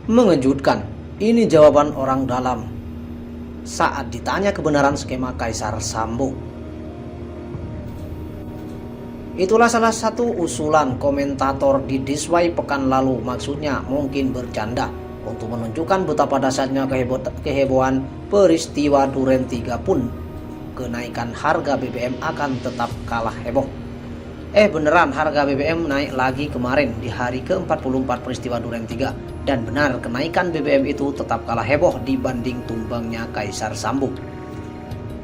Mengejutkan, ini jawaban orang dalam saat ditanya kebenaran skema Kaisar Sambo. Itulah salah satu usulan komentator di Disway pekan lalu, maksudnya mungkin bercanda untuk menunjukkan betapa dahsyatnya kehebohan peristiwa Duren 3 pun kenaikan harga BBM akan tetap kalah heboh. Beneran harga BBM naik lagi kemarin di hari ke-44 peristiwa Duren 3, dan benar kenaikan BBM itu tetap kalah heboh dibanding tumbangnya Kaisar Sambo.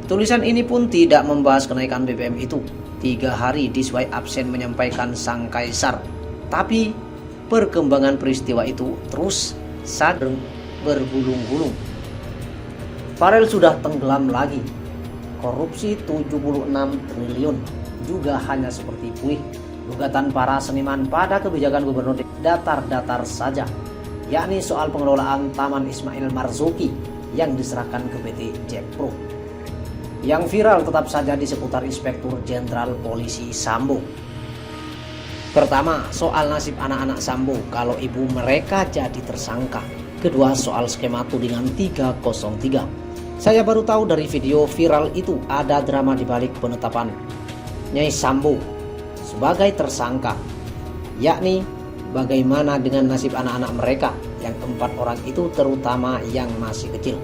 Tulisan ini pun tidak membahas kenaikan BBM itu. 3 hari Disway absen menyampaikan sang Kaisar, tapi perkembangan peristiwa itu terus saja bergulung-gulung. Farel sudah tenggelam lagi. Korupsi 76 triliun juga hanya seperti puih. Gugatan para seniman pada kebijakan gubernur datar-datar saja, yakni soal pengelolaan Taman Ismail Marzuki yang diserahkan ke PT Jepro. Yang viral tetap saja di seputar Inspektur Jenderal Polisi Sambo. Pertama, soal nasib anak-anak Sambo kalau ibu mereka jadi tersangka. Kedua, soal skema tudingan 303. Saya baru tahu dari video viral itu ada drama di balik penetapan Nyai Sambo sebagai tersangka, yakni bagaimana dengan nasib anak-anak mereka yang 4 orang itu, terutama yang masih kecil.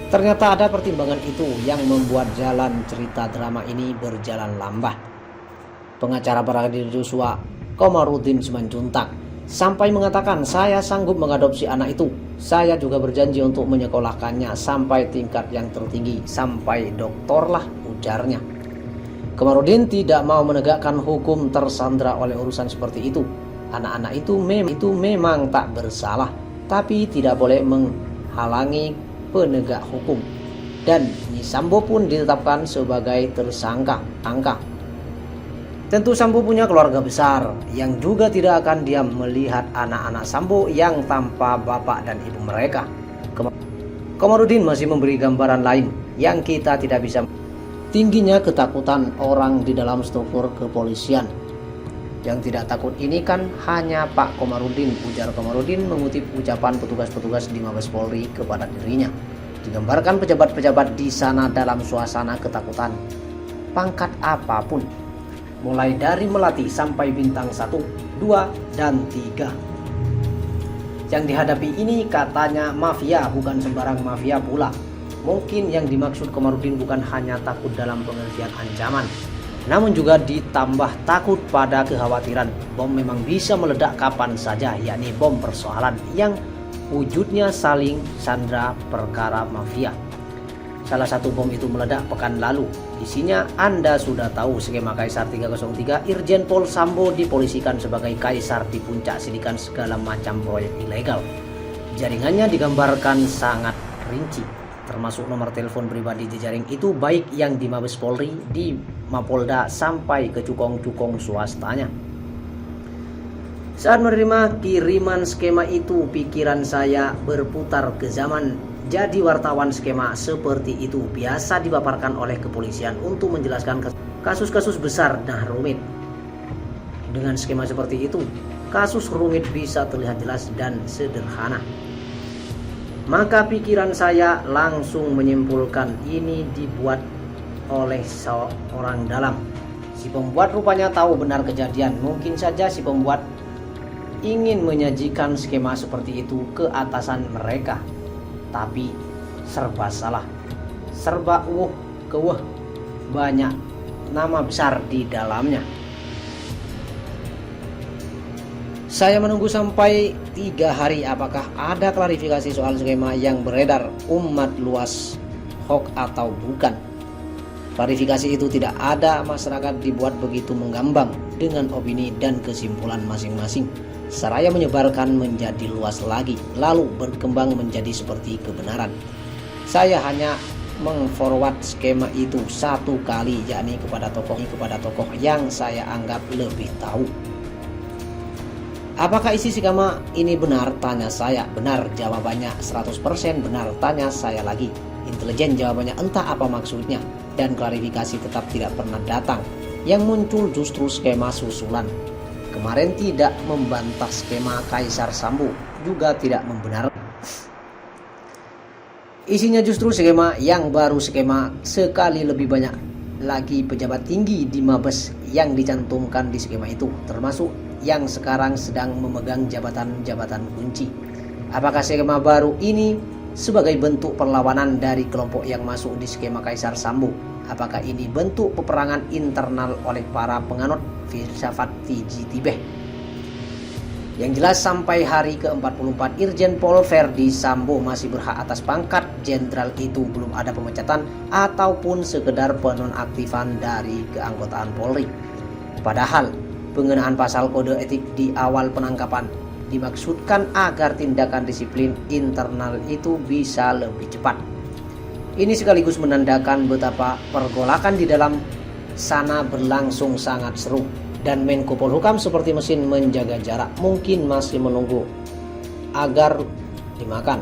Ternyata ada pertimbangan itu yang membuat jalan cerita drama ini berjalan lambat. Pengacara Brigadir Joshua, Komarudin Simanjuntak, sampai mengatakan, saya sanggup mengadopsi anak itu. Saya juga berjanji untuk menyekolahkannya sampai tingkat yang tertinggi, sampai doktor lah, ujarnya. Komarudin tidak mau menegakkan hukum tersandra oleh urusan seperti itu. Anak-anak itu memang tak bersalah, tapi tidak boleh menghalangi penegak hukum. Dan Nyai Sambo pun ditetapkan sebagai tersangka. Tentu Sambo punya keluarga besar yang juga tidak akan diam melihat anak-anak Sambo yang tanpa bapak dan ibu mereka. Komarudin masih memberi gambaran lain yang kita tidak bisa. Tingginya ketakutan orang di dalam struktur kepolisian. Yang tidak takut ini kan hanya Pak Komarudin, ujar Komarudin mengutip ucapan petugas-petugas di Mabes Polri kepada dirinya. Digambarkan pejabat-pejabat di sana dalam suasana ketakutan. Pangkat apapun, mulai dari melati sampai bintang 1, 2, dan 3. Yang dihadapi ini katanya mafia, bukan sembarang mafia pula. Mungkin yang dimaksud Komarudin bukan hanya takut dalam pengertian ancaman, namun juga ditambah takut pada kekhawatiran bom memang bisa meledak kapan saja, yakni bom persoalan yang wujudnya saling sandra perkara mafia. Salah satu bom itu meledak pekan lalu. Isinya Anda sudah tahu, skema Kaisar 303. Irjen Pol Sambo dipolisikan sebagai kaisar di puncak sidikan segala macam proyek ilegal. Jaringannya digambarkan sangat rinci, termasuk nomor telepon pribadi jejaring itu, baik yang di Mabes Polri, di Mapolda, sampai ke cukong-cukong swastanya. Saat menerima kiriman skema itu, pikiran saya berputar ke zaman jadi wartawan. Skema seperti itu biasa dipaparkan oleh kepolisian untuk menjelaskan kasus-kasus besar dan rumit. Dengan skema seperti itu, kasus rumit bisa terlihat jelas dan sederhana. Maka pikiran saya langsung menyimpulkan ini dibuat oleh seorang dalam. Si pembuat rupanya tahu benar kejadian. Mungkin saja si pembuat ingin menyajikan skema seperti itu ke atasan mereka, tapi serba salah, serba keweh, banyak nama besar di dalamnya. Saya menunggu sampai 3 hari apakah ada klarifikasi soal skema yang beredar umat luas, hoax atau bukan. Klarifikasi itu tidak ada, masyarakat dibuat begitu menggambang dengan opini dan kesimpulan masing-masing. Seraya menyebarkan menjadi luas lagi, lalu berkembang menjadi seperti kebenaran. Saya hanya mengforward skema itu 1 kali, yakni kepada tokoh yang saya anggap lebih tahu. Apakah isi skema ini benar? Tanya saya. Benar, jawabannya 100% benar. Tanya saya lagi. Intelijen, jawabannya entah apa maksudnya. Dan klarifikasi tetap tidak pernah datang. Yang muncul justru skema susulan. Kemarin tidak membantah skema Kaisar Sambo, juga tidak membenarkan. Isinya justru skema yang baru, skema sekali lebih banyak lagi pejabat tinggi di Mabes yang dicantumkan di skema itu, termasuk yang sekarang sedang memegang jabatan-jabatan kunci. Apakah skema baru ini sebagai bentuk perlawanan dari kelompok yang masuk di skema Kaisar Sambo? Apakah ini bentuk peperangan internal oleh para penganut filsafat Fiji Tibeh? Yang jelas sampai hari ke-44 Irjen Pol Verdi Sambo masih berhak atas pangkat jenderal itu, belum ada pemecatan ataupun sekedar penonaktifan dari keanggotaan Polri. Padahal pengenaan pasal kode etik di awal penangkapan dimaksudkan agar tindakan disiplin internal itu bisa lebih cepat. Ini sekaligus menandakan betapa pergolakan di dalam sana berlangsung sangat seru. Dan Menko Polhukam seperti mesin menjaga jarak, mungkin masih menunggu agar dimakan.